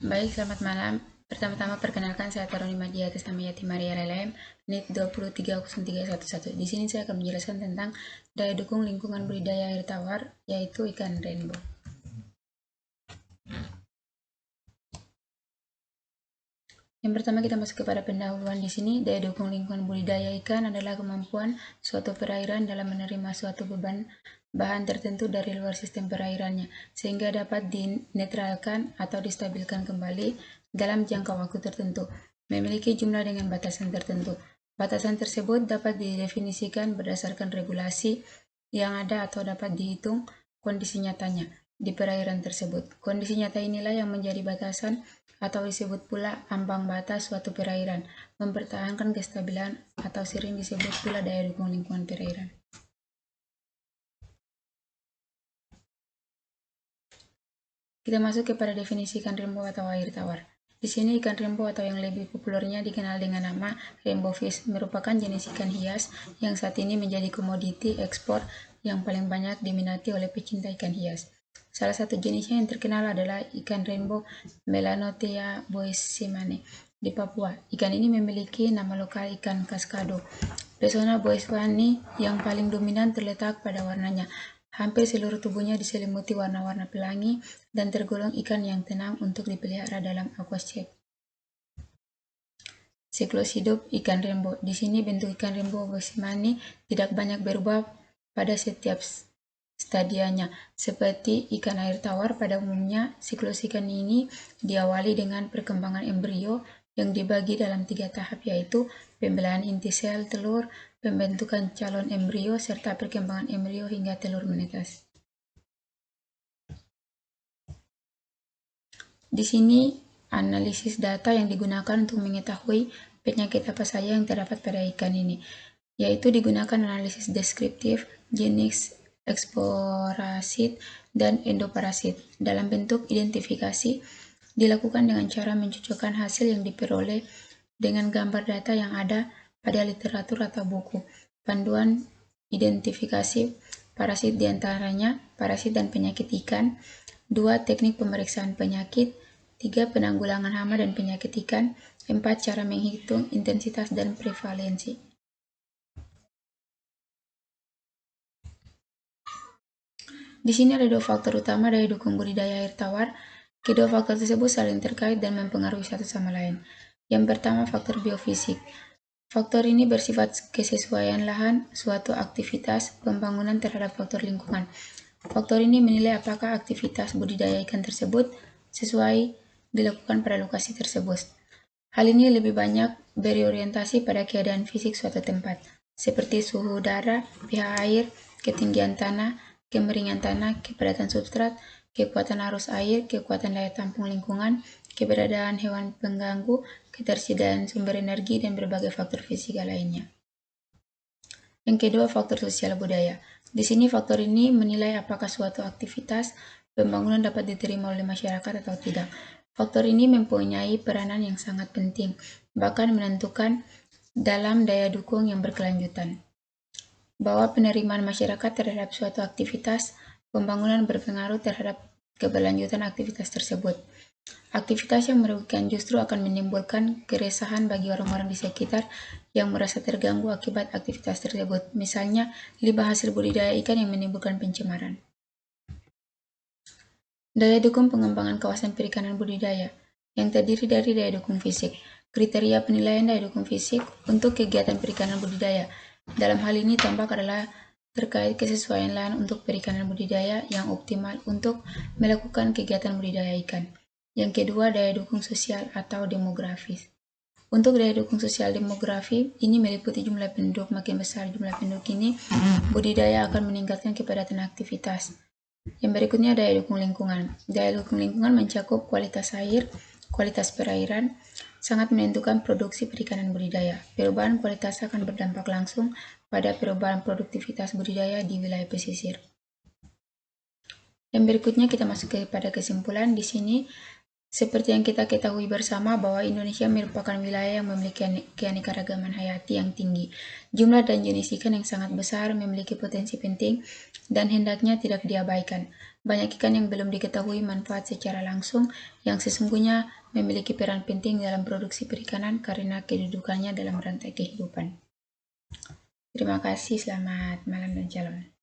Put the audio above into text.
Baik, selamat malam. Pertama-tama perkenalkan saya Taruni Madia atas nama Yati Maria LLM NIT 230311. Di sini saya akan menjelaskan tentang daya dukung lingkungan budidaya air tawar, yaitu ikan rainbow. Yang pertama kita masuk kepada pendahuluan di sini. Daya dukung lingkungan budidaya ikan adalah kemampuan suatu perairan dalam menerima suatu beban bahan tertentu dari luar sistem perairannya, sehingga dapat dinetralkan atau distabilkan kembali dalam jangka waktu tertentu, memiliki jumlah dengan batasan tertentu. Batasan tersebut dapat didefinisikan berdasarkan regulasi yang ada atau dapat dihitung kondisi nyatanya di perairan tersebut. Kondisi nyata inilah yang menjadi batasan atau disebut pula ambang batas suatu perairan, mempertahankan kestabilan atau sering disebut pula daya dukung lingkungan perairan. Kita masuk kepada definisi ikan rainbow atau air tawar. Di sini ikan rainbow atau yang lebih populernya dikenal dengan nama rainbow fish merupakan jenis ikan hias yang saat ini menjadi komoditi ekspor yang paling banyak diminati oleh pecinta ikan hias. Salah satu jenisnya yang terkenal adalah ikan rainbow Melanothea boesemane di Papua. Ikan ini memiliki nama lokal ikan kaskado. Pesona boesemane yang paling dominan terletak pada warnanya. Hampir seluruh tubuhnya diselimuti warna-warna pelangi dan tergolong ikan yang tenang untuk dipelihara dalam aquascape. Siklus hidup ikan rainbow. Di sini bentuk ikan rainbow boesemane tidak banyak berubah pada setiap stadianya. Seperti ikan air tawar pada umumnya, siklus ikan ini diawali dengan perkembangan embrio yang dibagi dalam 3 tahap, yaitu pembelahan inti sel telur, pembentukan calon embrio, serta perkembangan embrio hingga telur menetas. Di sini analisis data yang digunakan untuk mengetahui penyakit apa saja yang terdapat pada ikan ini, yaitu digunakan analisis deskriptif, jenis, eksplorasit, dan endoparasit. Dalam bentuk identifikasi, dilakukan dengan cara mencocokkan hasil yang diperoleh dengan gambar data yang ada pada literatur atau buku. Panduan identifikasi parasit diantaranya parasit dan penyakit ikan, 2. Teknik pemeriksaan penyakit, 3. Penanggulangan hama dan penyakit ikan, 4. Cara menghitung intensitas dan prevalensi. Di sini ada 2 faktor utama daya dukung budidaya air tawar. Kedua faktor tersebut saling terkait dan mempengaruhi satu sama lain. Yang pertama, faktor biofisik. Faktor ini bersifat kesesuaian lahan, suatu aktivitas, pembangunan terhadap faktor lingkungan. Faktor ini menilai apakah aktivitas budidaya ikan tersebut sesuai dilakukan pada lokasi tersebut. Hal ini lebih banyak berorientasi pada keadaan fisik suatu tempat, seperti suhu udara, pH air, ketinggian tanah, kemeringan tanah, kepadatan substrat, kekuatan arus air, kekuatan daya tampung lingkungan, keberadaan hewan pengganggu, ketersediaan sumber energi, dan berbagai faktor fisika lainnya. Yang kedua, faktor sosial budaya. Di sini faktor ini menilai apakah suatu aktivitas pembangunan dapat diterima oleh masyarakat atau tidak. Faktor ini mempunyai peranan yang sangat penting, bahkan menentukan dalam daya dukung yang berkelanjutan. Bahwa penerimaan masyarakat terhadap suatu aktivitas pembangunan berpengaruh terhadap keberlanjutan aktivitas tersebut. Aktivitas yang merugikan justru akan menimbulkan keresahan bagi orang-orang di sekitar yang merasa terganggu akibat aktivitas tersebut. Misalnya, limbah hasil budidaya ikan yang menimbulkan pencemaran. Daya dukung pengembangan kawasan perikanan budidaya yang terdiri dari daya dukung fisik. Kriteria penilaian daya dukung fisik untuk kegiatan perikanan budidaya. Dalam hal ini tampak adalah terkait kesesuaian lahan untuk perikanan budidaya yang optimal untuk melakukan kegiatan budidaya ikan. Yang kedua, daya dukung sosial atau demografis. Untuk daya dukung sosial demografi, ini meliputi jumlah penduduk. Makin besar jumlah penduduk ini, budidaya akan meningkatkan kepadatan aktivitas. Yang berikutnya, daya dukung lingkungan. Daya dukung lingkungan mencakup kualitas air, kualitas perairan, sangat menentukan produksi perikanan budidaya. Perubahan kualitas akan berdampak langsung pada perubahan produktivitas budidaya di wilayah pesisir. Yang berikutnya kita masuk kepada kesimpulan. Di sini seperti yang kita ketahui bersama bahwa Indonesia merupakan wilayah yang memiliki keanekaragaman hayati yang tinggi. Jumlah dan jenis ikan yang sangat besar memiliki potensi penting dan hendaknya tidak diabaikan. Banyak ikan yang belum diketahui manfaat secara langsung yang sesungguhnya memiliki peran penting dalam produksi perikanan karena kedudukannya dalam rantai kehidupan. Terima kasih, selamat malam dan shalom.